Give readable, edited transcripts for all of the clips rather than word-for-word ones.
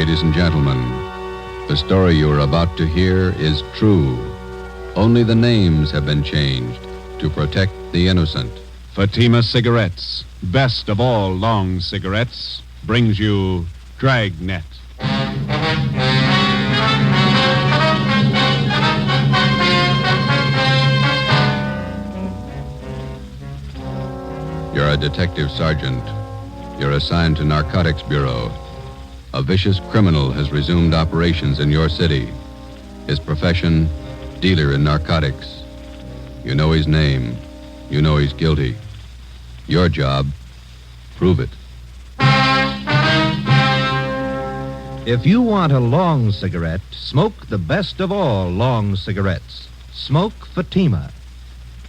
ladies and gentlemen. The story you are about to hear is true. Only the names have been changed to protect the innocent. Fatima Cigarettes, best of all long cigarettes, brings you Dragnet. You're a detective sergeant. You're assigned to Narcotics Bureau. A vicious criminal has resumed operations in your city. His profession, dealer in narcotics. You know his name. You know he's guilty. Your job, prove it. If you want a long cigarette, smoke the best of all long cigarettes. Smoke Fatima.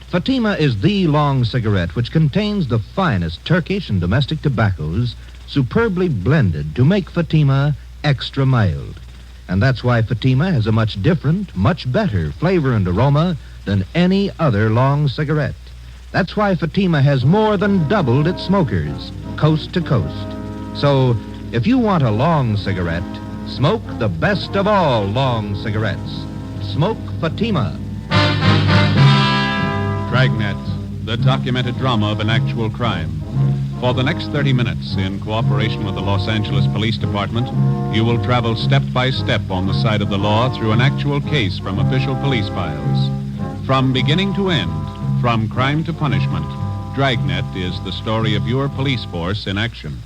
Fatima is the long cigarette which contains the finest Turkish and domestic tobaccos superbly blended to make Fatima extra mild. And that's why Fatima has a much different, much better flavor and aroma than any other long cigarette. That's why Fatima has more than doubled its smokers, coast to coast. So, if you want a long cigarette, smoke the best of all long cigarettes. Smoke Fatima. Dragnet, the documented drama of an actual crime. For the next 30 minutes, in cooperation with the Los Angeles Police Department, you will travel step by step on the side of the law through an actual case from official police files. From beginning to end, from crime to punishment, Dragnet is the story of your police force in action.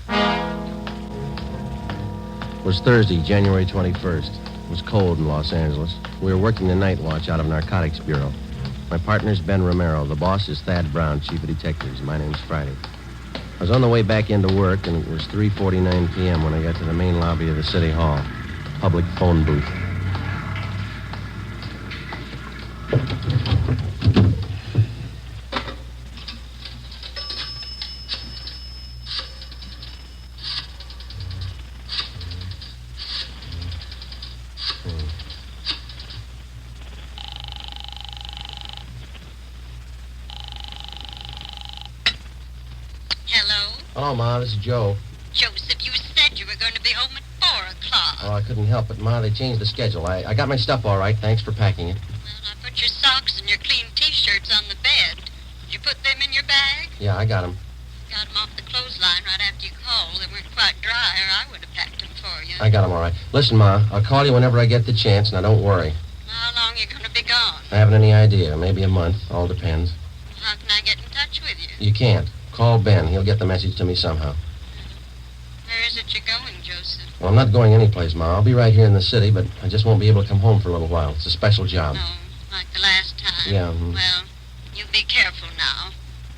It was Thursday, January 21st. It was cold in Los Angeles. We were working the night watch out of Narcotics Bureau. My partner's Ben Romero. The boss is Thad Brown, chief of detectives. My name's Friday. I was on the way back into work, and it was 3:49 p.m. when I got to the main lobby of the City Hall. Public phone booth. Hello, Ma. This is Joe. Joseph, you said you were going to be home at 4 o'clock. Oh, I couldn't help it, Ma. They changed the schedule. I got my stuff all right. Thanks for packing it. Well, I put your socks and your clean T-shirts on the bed. Did you put them in your bag? Yeah, I got them. Got them off the clothesline right after you called. They weren't quite dry, or I would have packed them for you. I got them all right. Listen, Ma, I'll call you whenever I get the chance. Now, don't worry. How long are you going to be gone? I haven't any idea. Maybe a month. All depends. How can I get in touch with you? You can't. Call Ben. He'll get the message to me somehow. Where is it you're going, Joseph? Well, I'm not going anyplace, Ma. I'll be right here in the city, but I just won't be able to come home for a little while. It's a special job. No, like the last time? Yeah. Well, you be careful now.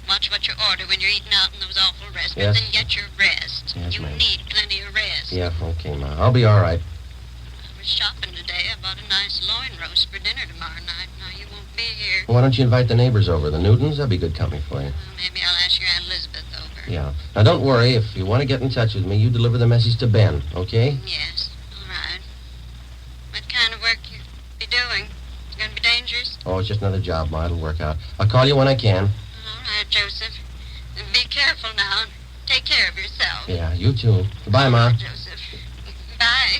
Watch what you order when you're eating out in those awful restaurants, Yes. and get your rest. Yes, you ma'am. need plenty of rest. Yeah, okay, Ma. I'll be all right. I was shopping today. I bought a nice loin roast for dinner tomorrow night. Now, you won't be here. Why don't you invite the neighbors over, the Newtons? That'd be good company for you. Well, maybe I'll ask your Aunt Elizabeth over. Yeah. Now, don't worry. If you want to get in touch with me, you deliver the message to Ben, okay? Yes, all right. What kind of work you be doing? It's going to be dangerous? Oh, it's just another job, Ma. It'll work out. I'll call you when I can. All right, Joseph. And be careful now. Take care of yourself. Yeah, you too. Goodbye, Ma. Joseph. Bye.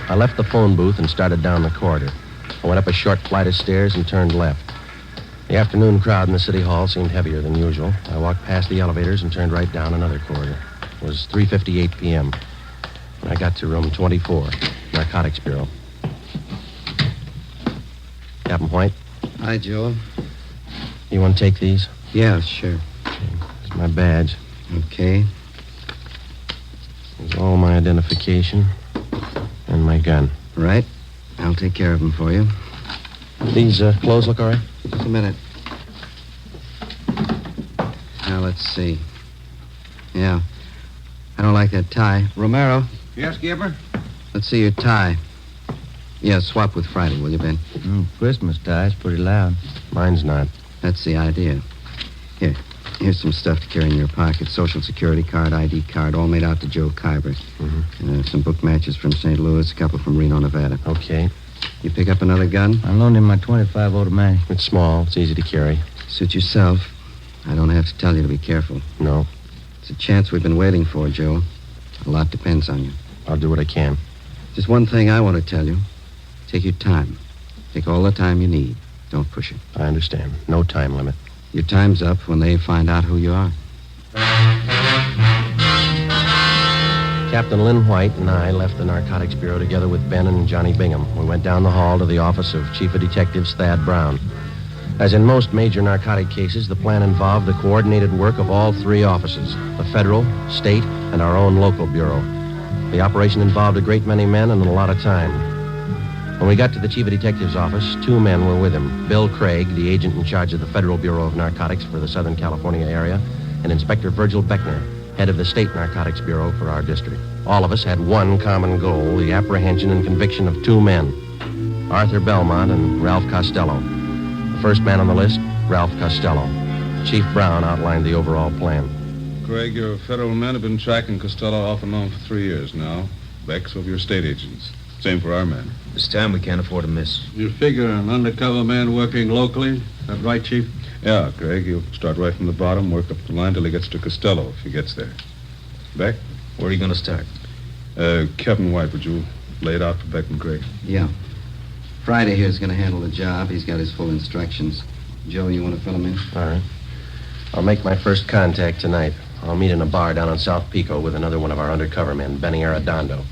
I left the phone booth and started down the corridor. I went up a short flight of stairs and turned left. The afternoon crowd in the City Hall seemed heavier than usual. I walked past the elevators and turned right down another corridor. It was 3:58 p.m. when I got to room 24, Narcotics Bureau. Captain White, Hi, Joe. you want to take these? Yeah, sure. It's my badge. Okay. There's all my identification and my gun. Right. I'll take care of them for you. These clothes look all right? Just a minute. Now, let's see. Yeah. I don't like that tie. Romero, Yes, Skipper? let's see your tie. Yeah, swap with Friday, will you, Ben? Christmas tie's pretty loud. Mine's not. That's the idea. Here's some stuff to carry in your pocket. Social security card, ID card, all made out to Joe Kyber. Mm-hmm. Some book matches from St. Louis, a couple from Reno, Nevada. Okay. You pick up another gun? I loaned him my .25 automatic. It's small. It's easy to carry. Suit yourself. I don't have to tell you to be careful. No. It's a chance we've been waiting for, Joe. A lot depends on you. I'll do what I can. Just one thing I want to tell you. Take your time. Take all the time you need. Don't push it. I understand. No time limit. Your time's up when they find out who you are. Captain Lynn White and I left the Narcotics Bureau together with Ben and Johnny Bingham. We went down the hall to the office of Chief of Detectives Thad Brown. As in most major narcotic cases, the plan involved the coordinated work of all three offices, the federal, state, and our own local bureau. The operation involved a great many men and a lot of time. When we got to the Chief of Detectives office, two men were with him. Bill Craig, the agent in charge of the Federal Bureau of Narcotics for the Southern California area, and Inspector Virgil Beckner, head of the State Narcotics Bureau for our district. All of us had one common goal, the apprehension and conviction of two men, Arthur Belmont and Ralph Costello. The first man on the list, Ralph Costello. Chief Brown outlined the overall plan. Craig, your federal men have been tracking Costello off and on for 3 years now. Beck's over your state agents. Same for our men. This time we can't afford to miss. You figure an undercover man working locally? Is that right, Chief? Yeah, Craig, he'll start right from the bottom, work up the line till he gets to Costello, if he gets there. Beck? Where are you going to start? Captain White, would you lay it out for Beck and Craig? Yeah. Friday here's going to handle the job. He's got his full instructions. Joe, you want to fill him in? All right. I'll make my first contact tonight. I'll meet in a bar down on South Pico with another one of our undercover men, Benny Arredondo.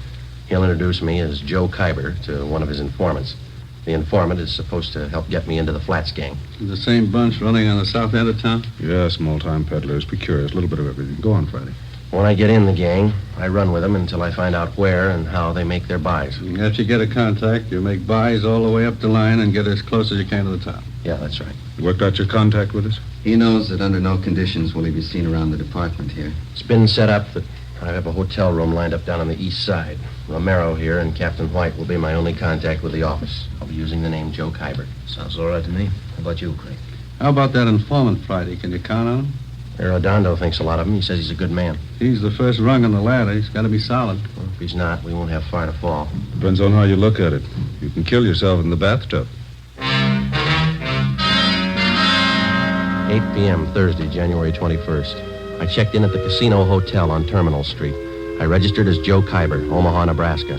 He'll introduce me as Joe Kyber to one of his informants. The informant is supposed to help get me into the Flats gang. The same bunch running on the south end of town? Yeah, small-time peddlers, be curious, a little bit of everything. Go on, Friday. When I get in the gang, I run with them until I find out where and how they make their buys. After you get a contact, you make buys all the way up the line and get as close as you can to the top. Yeah, that's right. You worked out your contact with us? He knows that under no conditions will he be seen around the department here. It's been set up that I have a hotel room lined up down on the east side. Romero here and Captain White will be my only contact with the office. I'll be using the name Joe Kyber. Sounds all right to me. How about you, Craig? How about that informant Friday? Can you count on him? Arredondo thinks a lot of him. He says he's a good man. He's the first rung on the ladder. He's got to be solid. Well, if he's not, we won't have far to fall. Depends on how you look at it. You can kill yourself in the bathtub. 8 p.m., Thursday, January 21st. I checked in at the Casino Hotel on Terminal Street. I registered as Joe Kyber, Omaha, Nebraska.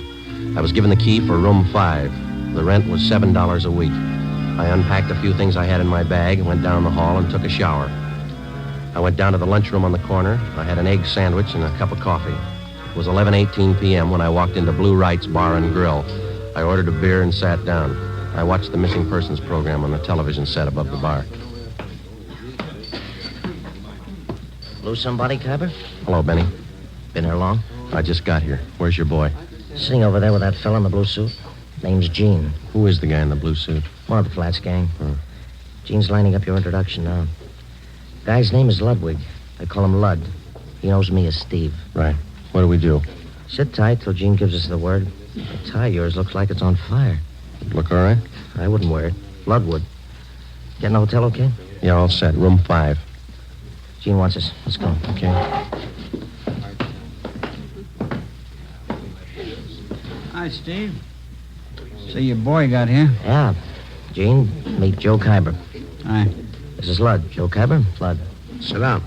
I was given the key for room 5. The rent was $7 a week. I unpacked a few things I had in my bag, went down the hall, and took a shower. I went down to the lunchroom on the corner. I had an egg sandwich and a cup of coffee. It was 11:18 p.m. when I walked into Blue Wright's Bar and Grill. I ordered a beer and sat down. I watched the missing persons program on the television set above the bar. Lose somebody, Kyber? Hello, Benny. Been here long? I just got here. Where's your boy? Sitting over there with that fella in the blue suit. Name's Gene. Who is the guy in the blue suit? More of the Flats gang. Gene's lining up your introduction now. Guy's name is Ludwig. I call him Lud. He knows me as Steve. Right. What do we do? Sit tight till Gene gives us the word. The tie of yours looks like it's on fire. Look all right? I wouldn't wear it. Lud would. Get in the hotel okay? Yeah, all set. Room 5. Gene wants us. Let's go. Okay. Hi, Steve. So your boy got here? Yeah. Gene, meet Joe Kyber. Hi. This is Lud. Joe Kyber, Lud. Sit down.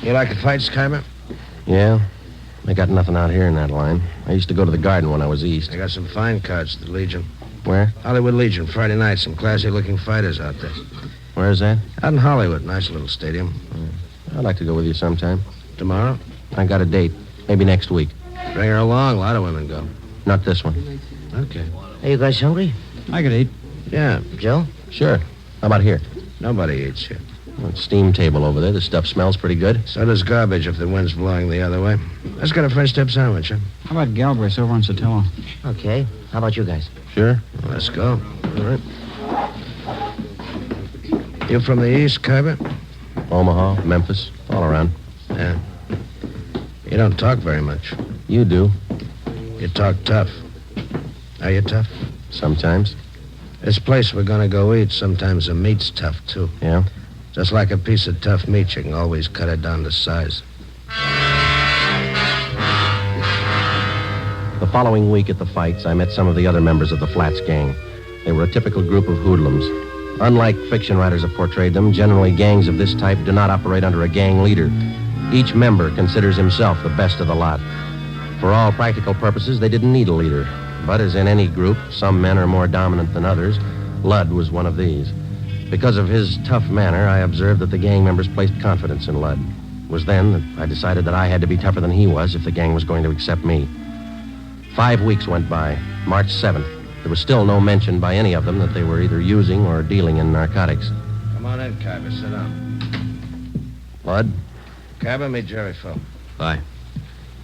You like the fights, Kyber? Yeah. I got nothing out here in that line. I used to go to the Garden when I was east. I got some fine cards at the Legion. Where? Hollywood Legion, Friday night. Some classy-looking fighters out there. Where is that? Out in Hollywood. Nice little stadium. I'd like to go with you sometime. Tomorrow? I got a date. Maybe next week. Bring her along. A lot of women go. Not this one. Okay. Are you guys hungry? I could eat. Yeah. Joe? Sure. How about here? Nobody eats here. Well, steam table over there. The stuff smells pretty good. So does garbage if the wind's blowing the other way. Let's get a French dip sandwich, huh? How about Galbraith's over on Sotelo? Okay. How about you guys? Sure. Well, let's go. All right. You from the East, Kyber? Omaha, Memphis, all around. Yeah. You don't talk very much. You do. You talk tough. Are you tough? Sometimes. This place we're gonna go eat, sometimes the meat's tough, too. Yeah? Just like a piece of tough meat, you can always cut it down to size. The following week at the fights, I met some of the other members of the Flats gang. They were a typical group of hoodlums. Unlike fiction writers have portrayed them, generally gangs of this type do not operate under a gang leader. Each member considers himself the best of the lot. For all practical purposes, they didn't need a leader. But as in any group, some men are more dominant than others. Lud was one of these. Because of his tough manner, I observed that the gang members placed confidence in Lud. It was then that I decided that I had to be tougher than he was if the gang was going to accept me. 5 weeks went by. March 7th. There was still no mention by any of them that they were either using or dealing in narcotics. Come on in, Kyber. Sit down. Lud? Kyber, meet Jerry Phil. Bye.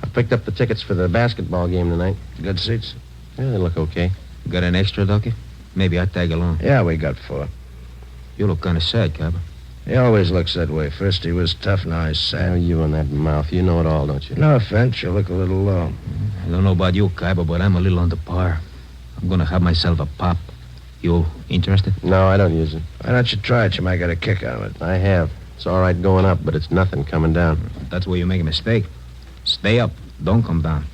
I picked up the tickets for the basketball game tonight. Good seats? Yeah, they look okay. Got an extra, Ducky? Maybe I'll tag along. Yeah, we got 4. You look kind of sad, Cabba. He always looks that way. First he was tough, now he's sad. Oh, you and that mouth. You know it all, don't you? No offense, you look a little low. I don't know about you, Cabba, but I'm a little under par. I'm going to have myself a pop. You interested? No, I don't use it. Why don't you try it? You might get a kick out of it. I have. It's all right going up, but it's nothing coming down. That's where you make a mistake. Stay up. Don't come down.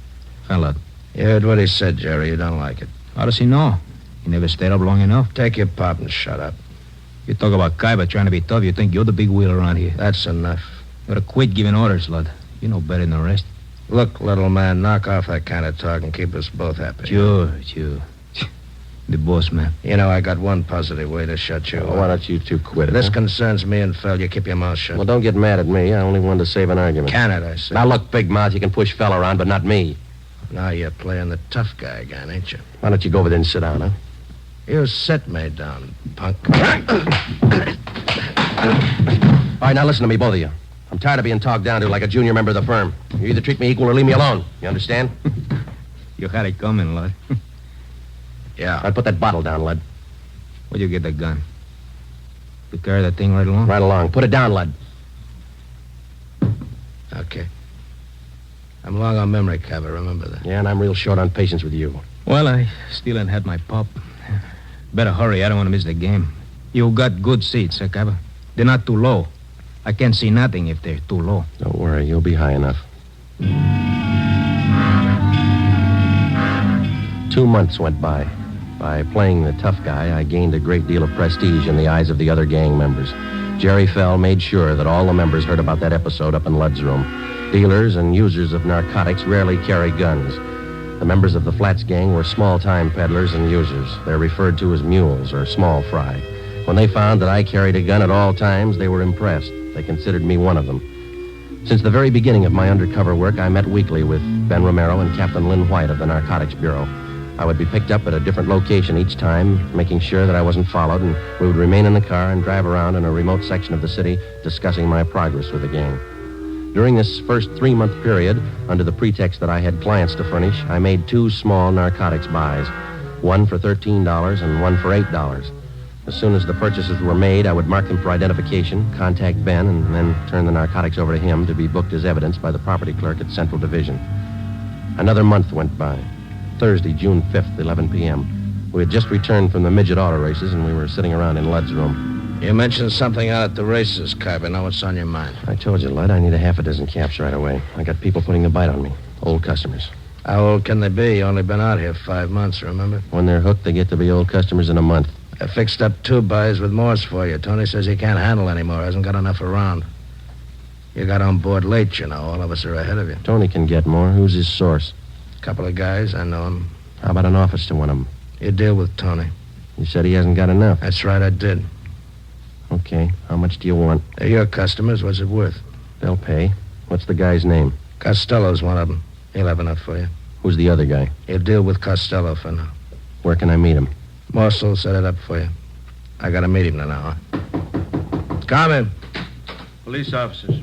Fella. You heard what he said, Jerry. You don't like it. How does he know? He never stayed up long enough. Take your pop and shut up. You talk about Kaiba trying to be tough, you think you're the big wheel around here. That's enough. You gotta quit giving orders, Lud. You know better than the rest. Look, little man, knock off that kind of talk and keep us both happy. Sure. The boss, man. You know, I got one positive way to shut you up. Why don't you two quit it? This huh? concerns me and Phil. You keep your mouth shut. Well, don't get mad at me. I only wanted to save an argument. Can it, I say. Now, look, big mouth, you can push Fell around, but not me. Now you're playing the tough guy again, ain't you? Why don't you go over there and sit down, huh? You sit me down, punk. All right, now listen to me, both of you. I'm tired of being talked down to like a junior member of the firm. You either treat me equal or leave me alone. You understand? You had it coming, Lud. Yeah. All right, put that bottle down, Lud. Where'd you get that gun? You carry that thing right along? Right along. Put it down, Lud. Okay. I'm long on memory, Cabba. Remember that. Yeah, and I'm real short on patience with you. Well, I still ain't had my pop. Better hurry. I don't want to miss the game. You got good seats, huh, Cabba? They're not too low. I can't see nothing if they're too low. Don't worry. You'll be high enough. 2 months went by. By playing the tough guy, I gained a great deal of prestige in the eyes of the other gang members. Jerry Fell made sure that all the members heard about that episode up in Lud's room. Dealers and users of narcotics rarely carry guns. The members of the Flats gang were small-time peddlers and users. They're referred to as mules or small fry. When they found that I carried a gun at all times, they were impressed. They considered me one of them. Since the very beginning of my undercover work, I met weekly with Ben Romero and Captain Lynn White of the Narcotics Bureau. I would be picked up at a different location each time, making sure that I wasn't followed, and we would remain in the car and drive around in a remote section of the city discussing my progress with the gang. During this first 3-month period, under the pretext that I had clients to furnish, I made 2 small narcotics buys, one for $13 and one for $8. As soon as the purchases were made, I would mark them for identification, contact Ben, and then turn the narcotics over to him to be booked as evidence by the property clerk at Central Division. Another month went by. Thursday, June 5th, 11 p.m. We had just returned from the midget auto races, and we were sitting around in Lud's room. You mentioned something out at the races, Kyber. Now what's on your mind? I told you, Lud, I need a half a dozen caps right away. I got people putting the bite on me. Old customers. How old can they be? You only been out here 5 months, remember? When they're hooked, they get to be old customers in a month. I fixed up 2 buys with Morse for you. Tony says he can't handle anymore. Hasn't got enough around. You got on board late, you know. All of us are ahead of you. Tony can get more. Who's his source? Couple of guys. I know him. How about an office to one of them? You deal with Tony. You said he hasn't got enough. That's right, I did. Okay. How much do you want? They're your customers. What's it worth? They'll pay. What's the guy's name? Costello's one of them. He'll have enough for you. Who's the other guy? He'll deal with Costello for now. Where can I meet him? Morse will set it up for you. I gotta meet him in an hour. Come in. Police officers.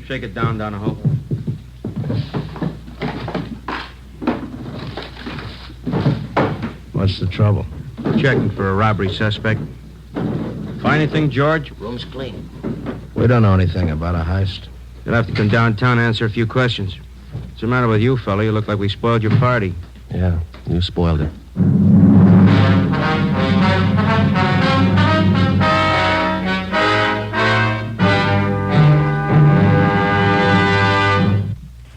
Shake it down, Donahoe. What's the trouble? Checking for a robbery suspect. Find anything, George? Room's clean. We don't know anything about a heist. You'll have to come downtown and answer a few questions. What's the matter with you, fella? You look like we spoiled your party. Yeah, you spoiled it.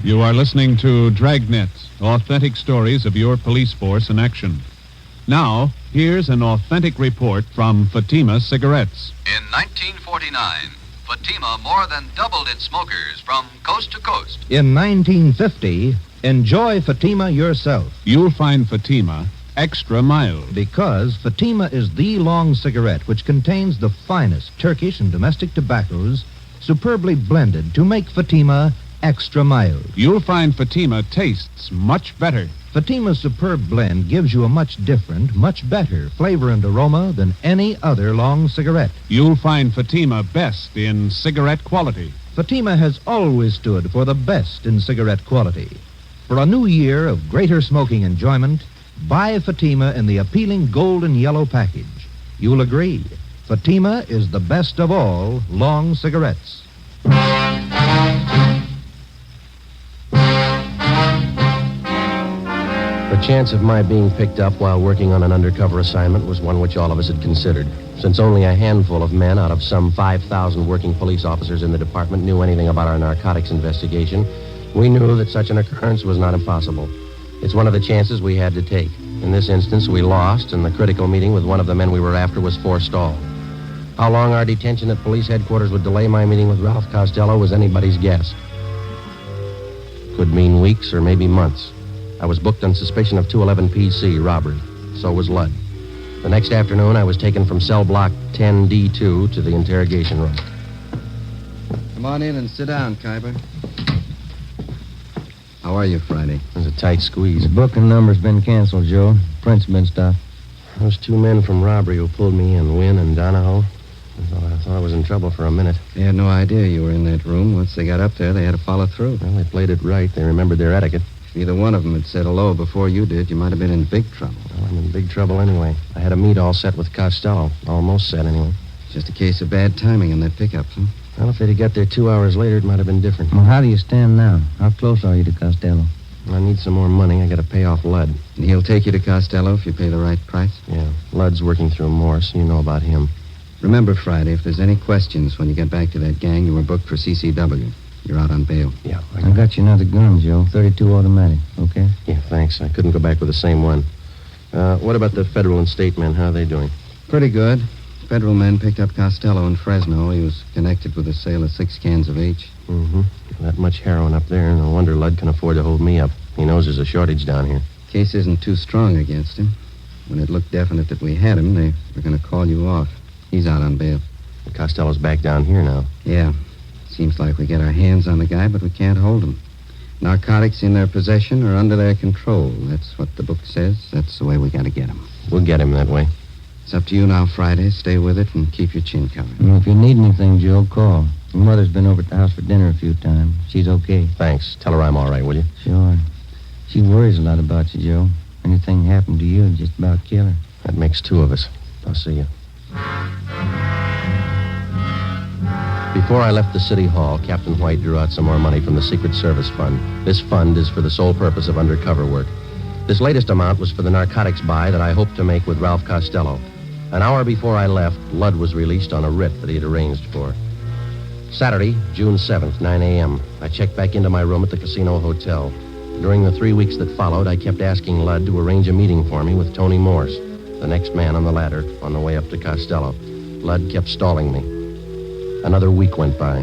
You are listening to Dragnet, authentic stories of your police force in action. Now, here's an authentic report from Fatima Cigarettes. In 1949, Fatima more than doubled its smokers from coast to coast. In 1950, enjoy Fatima yourself. You'll find Fatima extra mild. Because Fatima is the long cigarette which contains the finest Turkish and domestic tobaccos superbly blended to make Fatima extra mild. You'll find Fatima tastes much better. Fatima's superb blend gives you a much different, much better flavor and aroma than any other long cigarette. You'll find Fatima best in cigarette quality. Fatima has always stood for the best in cigarette quality. For a new year of greater smoking enjoyment, buy Fatima in the appealing gold and yellow package. You'll agree, Fatima is the best of all long cigarettes. The chance of my being picked up while working on an undercover assignment was one which all of us had considered. Since only a handful of men out of some 5,000 working police officers in the department knew anything about our narcotics investigation, we knew that such an occurrence was not impossible. It's one of the chances we had to take. In this instance, we lost, and the critical meeting with one of the men we were after was forestalled. How long our detention at police headquarters would delay my meeting with Ralph Costello was anybody's guess. Could mean weeks or maybe months. I was booked on suspicion of 211 PC robbery. So was Ludd. The next afternoon, I was taken from cell block 10D2 to the interrogation room. Come on in and sit down, Khyber. How are you, Friday? It was a tight squeeze. The booking number's been canceled, Joe. Print's been stopped. Those two men from robbery who pulled me in, Wynn and Donahoe, I thought I was in trouble for a minute. They had no idea you were in that room. Once they got up there, they had to follow through. Well, they played it right. They remembered their etiquette. If either one of them had said hello before you did, you might have been in big trouble. Well, I'm in big trouble anyway. I had a meet all set with Costello. Almost set, anyway. Just a case of bad timing on that pickup, huh? Well, if they'd have got there 2 hours later, it might have been different. Well, how do you stand now? How close are you to Costello? I need some more money. I got to pay off Ludd. And he'll take you to Costello if you pay the right price? Yeah. Ludd's working through Morse. You know about him. Remember, Friday, if there's any questions when you get back to that gang, you were booked for CCW. You're out on bail. Yeah. I got you another gun, Joe. 32 automatic, okay? Yeah, thanks. I couldn't go back with the same one. What about the federal and state men? How are they doing? Pretty good. Federal men picked up Costello in Fresno. He was connected with the sale of 6 cans of H. Mm-hmm. That much heroin up there. No wonder Ludd can afford to hold me up. He knows there's a shortage down here. Case isn't too strong against him. When it looked definite that we had him, they were going to call you off. He's out on bail. Costello's back down here now. Yeah. Seems like we get our hands on the guy, but we can't hold him. Narcotics in their possession or under their control. That's what the book says. That's the way we got to get him. We'll get him that way. It's up to you now, Friday. Stay with it and keep your chin covered. Well, if you need anything, Joe, call. Your mother's been over at the house for dinner a few times. She's okay. Thanks. Tell her I'm all right, will you? Sure. She worries a lot about you, Joe. Anything happened to you, just about kill her. That makes 2 of us. I'll see you. Before I left the city hall, Captain White drew out some more money from the Secret Service Fund. This fund is for the sole purpose of undercover work. This latest amount was for the narcotics buy that I hoped to make with Ralph Costello. An hour before I left, Ludd was released on a writ that he had arranged for. Saturday, June 7th, 9 a.m. I checked back into my room at the Casino Hotel. During the 3 weeks that followed, I kept asking Ludd to arrange a meeting for me with Tony Morse, the next man on the ladder, on the way up to Costello. Ludd kept stalling me. Another week went by.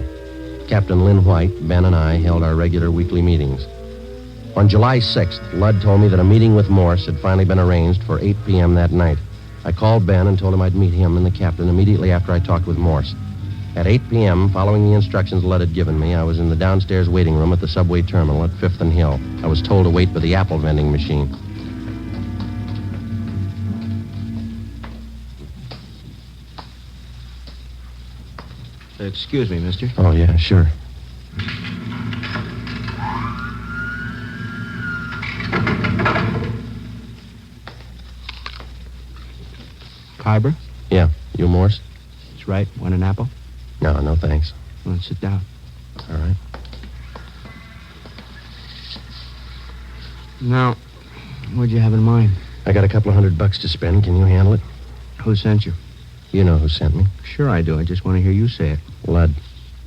Captain Lynn White, Ben, and I held our regular weekly meetings. On July 6th, Ludd told me that a meeting with Morse had finally been arranged for 8 p.m. that night. I called Ben and told him I'd meet him and the captain immediately after I talked with Morse. At 8 p.m., following the instructions Ludd had given me, I was in the downstairs waiting room at the subway terminal at 5th and Hill. I was told to wait by the apple vending machine. Excuse me, mister. Oh, yeah, sure. Khyber? Yeah, you Morse? That's right. Want an apple? No, thanks. Well, sit down. All right. Now, what'd you have in mind? I got a couple of $100 to spend. Can you handle it? Who sent you? You know who sent me. Sure I do. I just want to hear you say it. Ludd.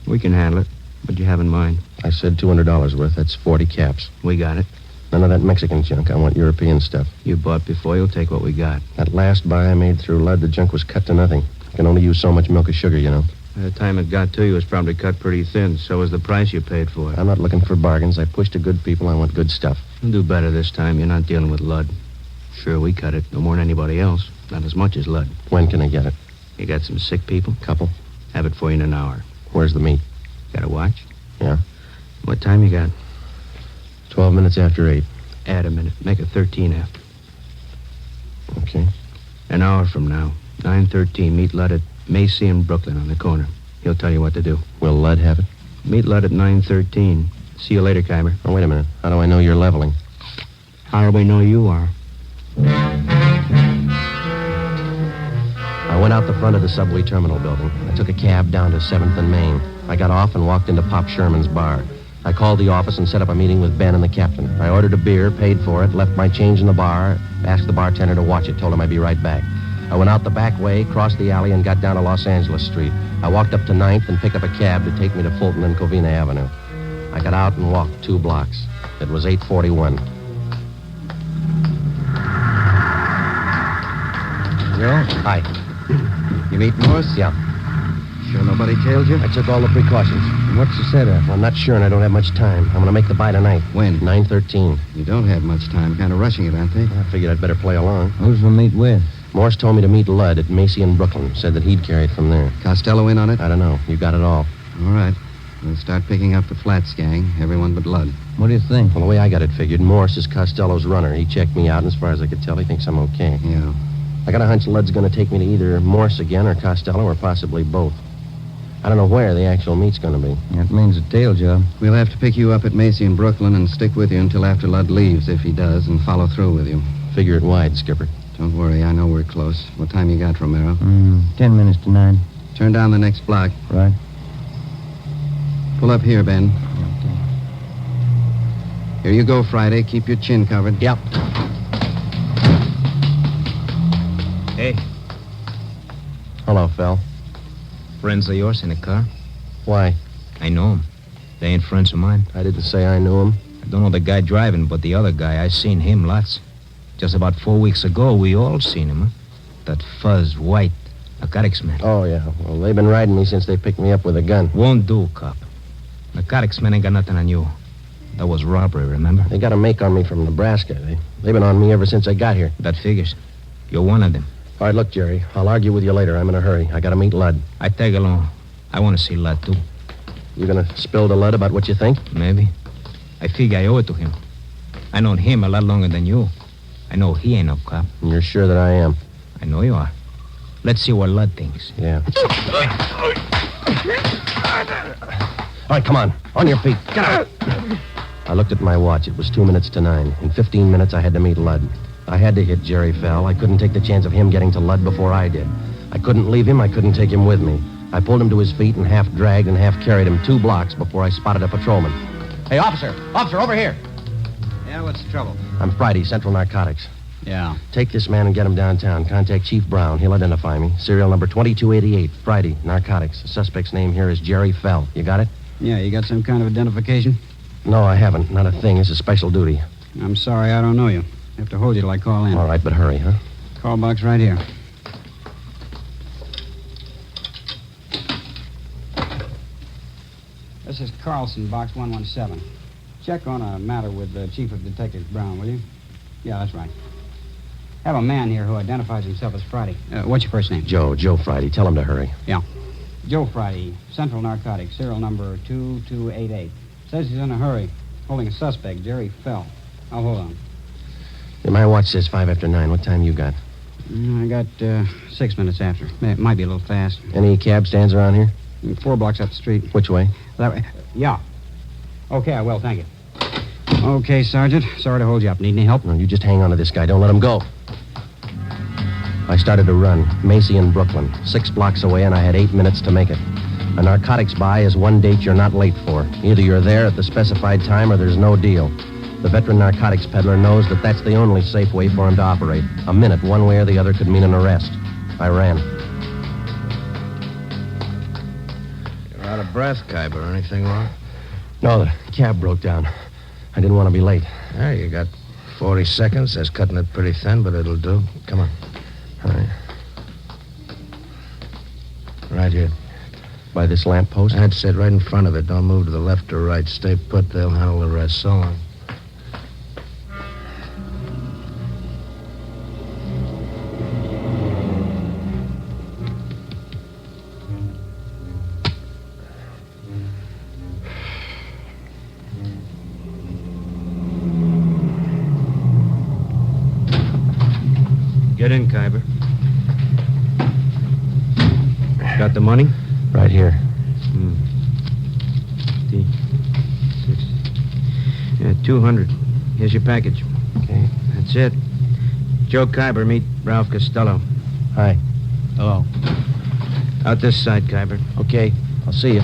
We can handle it. What'd you have in mind? I said $200 worth. That's 40 caps. We got it. None of that Mexican junk. I want European stuff. You bought before, you'll take what we got. That last buy I made through Lud, the junk was cut to nothing. I can only use so much milk of sugar, you know. By the time it got to you, it was probably cut pretty thin. So was the price you paid for it. I'm not looking for bargains. I push to good people. I want good stuff. You'll do better this time. You're not dealing with Lud. Sure, we cut it. No more than anybody else. Not as much as Lud. When can I get it? You got some sick people? Couple. Have it for you in an hour. Where's the meat? Got a watch? Yeah. What time you got? 12 minutes after 8. Add a minute. Make it 13 after. Okay. An hour from now. 9:13. Meet Lud at Macy and Brooklyn on the corner. He'll tell you what to do. Will Lud have it? Meet Lud at 9:13. See you later, Kyber. Oh, wait a minute. How do I know you're leveling? How do we know you are? I went out the front of the subway terminal building. I took a cab down to 7th and Main. I got off and walked into Pop Sherman's bar. I called the office and set up a meeting with Ben and the captain. I ordered a beer, paid for it, left my change in the bar, asked the bartender to watch it, told him I'd be right back. I went out the back way, crossed the alley, and got down to Los Angeles Street. I walked up to 9th and picked up a cab to take me to Fulton and Covina Avenue. I got out and walked 2 blocks. It was 8:41. Joe? Hi. You meet Morse? Yeah. Sure nobody tailed you? I took all the precautions. What's the setup? Well, I'm not sure, and I don't have much time. I'm going to make the buy tonight. When? 9:13. You don't have much time. Kind of rushing it, aren't they? I figured I'd better play along. Who's the meet with? Morse told me to meet Lud at Macy and Brooklyn. Said that he'd carry it from there. Costello in on it? I don't know. You got it all. All right. We'll start picking up the Flats gang. Everyone but Lud. What do you think? Well, the way I got it figured, Morse is Costello's runner. He checked me out, and as far as I could tell, he thinks I'm okay. Yeah. I got a hunch Lud's going to take me to either Morse again or Costello or possibly both. I don't know where the actual meet's going to be. That means a tail job. We'll have to pick you up at Macy and Brooklyn and stick with you until after Lud leaves, if he does, and follow through with you. Figure it wide, Skipper. Don't worry, I know we're close. What time you got, Romero? 10 minutes to 9. Turn down the next block. Right. Pull up here, Ben. Okay. Here you go, Friday. Keep your chin covered. Yep. Hey, Hello, Phil. friends of yours in the car? Why? I know them. They ain't friends of mine. I didn't say I knew him. I don't know the guy driving, but the other guy, I seen him lots. Just about 4 weeks ago, we all seen him, huh? That fuzz, white, narcotics man. Oh, yeah. Well, they've been riding me since they picked me up with a gun. Won't do, cop. Narcotics man ain't got nothing on you. That was robbery, remember? They got a make on me from Nebraska. They've been on me ever since I got here. That figures. You're one of them. All right, look, Jerry. I'll argue with you later. I'm in a hurry. I got to meet Lud. I tag along. I want to see Lud, too. You going to spill to Lud about what you think? Maybe. I figure I owe it to him. I known him a lot longer than you. I know he ain't no cop. And you're sure that I am? I know you are. Let's see what Lud thinks. Yeah. All right, come on. On your feet. Get out. I looked at my watch. It was 2 minutes to 9. In 15 minutes, I had to meet Lud. I had to hit Jerry Fell. I couldn't take the chance of him getting to Lud before I did. I couldn't leave him. I couldn't take him with me. I pulled him to his feet and half dragged and half carried him 2 blocks before I spotted a patrolman. Hey, officer! Officer, over here! Yeah, what's the trouble? I'm Friday, Central Narcotics. Yeah. Take this man and get him downtown. Contact Chief Brown. He'll identify me. Serial number 2288. Friday, Narcotics. The suspect's name here is Jerry Fell. You got it? Yeah, you got some kind of identification? No, I haven't. Not a thing. This is special duty. I'm sorry, I don't know you. I have to hold you till I call in. All right, but hurry, huh? Call box right here. This is Carlson, box 117. Check on a matter with the Chief of Detectives Brown, will you? Yeah, that's right. Have a man here who identifies himself as Friday. What's your first name? Joe Friday. Tell him to hurry. Yeah. Joe Friday, Central Narcotics, serial number 2288. Says he's in a hurry, holding a suspect, Jerry Fell. I'll hold on. Yeah, my watch says 5 after 9. What time you got? I got 6 minutes after. It might be a little fast. Any cab stands around here? 4 blocks up the street. Which way? That way. Yeah. Okay, I will. Thank you. Okay, Sergeant. Sorry to hold you up. Need any help? No, you just hang on to this guy. Don't let him go. I started to run. Macy and Brooklyn. 6 blocks away, and I had 8 minutes to make it. A narcotics buy is one date you're not late for. Either you're there at the specified time or there's no deal. The veteran narcotics peddler knows that that's the only safe way for him to operate. A minute one way or the other could mean an arrest. I ran. You're out of breath, Kyber. Anything wrong? No, the cab broke down. I didn't want to be late. Yeah, you got 40 seconds. That's cutting it pretty thin, but it'll do. Come on. All right. Right here. By this lamppost? That's it, right in front of it. Don't move to the left or right. Stay put. They'll handle the rest. So long. Get in, Kyber. Got the money? Right here. 50, 60. Yeah, 200. Here's your package. Okay. That's it. Joe Kyber, meet Ralph Costello. Hi. Hello. Out this side, Kyber. Okay. I'll see you.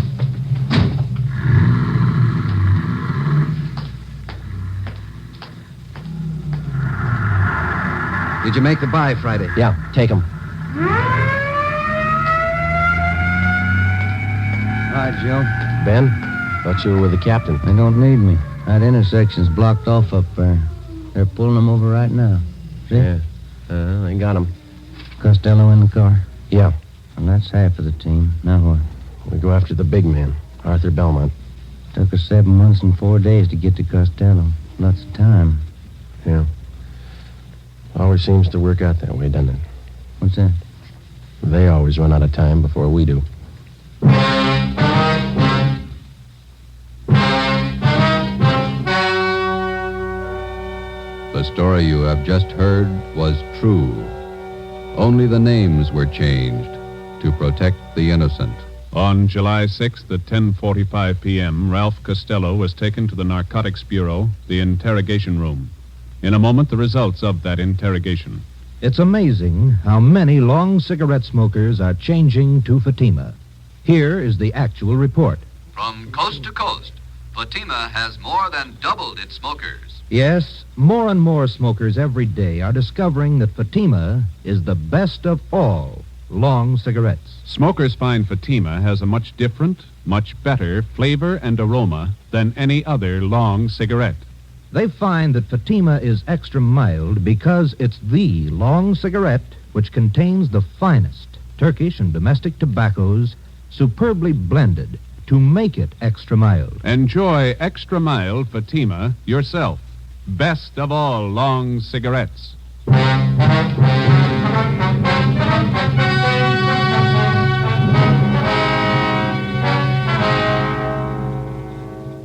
Did you make the buy Friday? Yeah, take him. Hi, Joe. Ben, thought you were with the captain. They don't need me. That intersection's blocked off up there. They're pulling them over right now. See? Yeah. They got him. Costello in the car? Yeah. And that's half of the team. Now what? We go after the big man, Arthur Belmont. Took us 7 months and 4 days to get to Costello. Lots of time. Yeah. Always seems to work out that way, doesn't it? What's that? They always run out of time before we do. The story you have just heard was true. Only the names were changed to protect the innocent. On July 6th at 10:45 p.m., Ralph Costello was taken to the Narcotics Bureau, the interrogation room. In a moment, the results of that interrogation. It's amazing how many long cigarette smokers are changing to Fatima. Here is the actual report. From coast to coast, Fatima has more than doubled its smokers. Yes, more and more smokers every day are discovering that Fatima is the best of all long cigarettes. Smokers find Fatima has a much different, much better flavor and aroma than any other long cigarette. They find that Fatima is extra mild because it's the long cigarette which contains the finest Turkish and domestic tobaccos superbly blended to make it extra mild. Enjoy extra mild Fatima yourself. Best of all long cigarettes.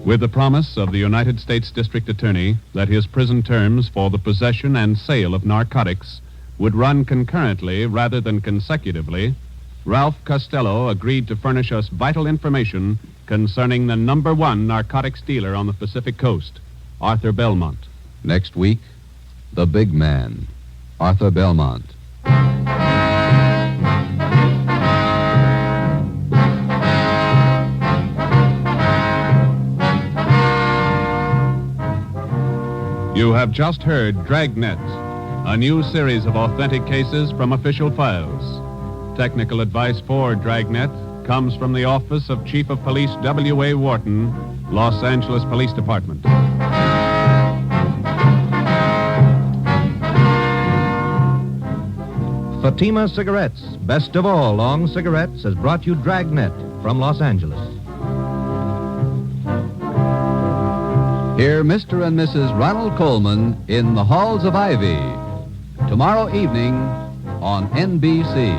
With the promise of the United States District Attorney that his prison terms for the possession and sale of narcotics would run concurrently rather than consecutively, Ralph Costello agreed to furnish us vital information concerning the #1 narcotics dealer on the Pacific Coast, Arthur Belmont. Next week, the big man, Arthur Belmont. You have just heard Dragnet, a new series of authentic cases from official files. Technical advice for Dragnet comes from the Office of Chief of Police W.A. Wharton, Los Angeles Police Department. Fatima Cigarettes, best of all long cigarettes, has brought you Dragnet from Los Angeles. Hear Mr. and Mrs. Ronald Coleman in the Halls of Ivy tomorrow evening on NBC.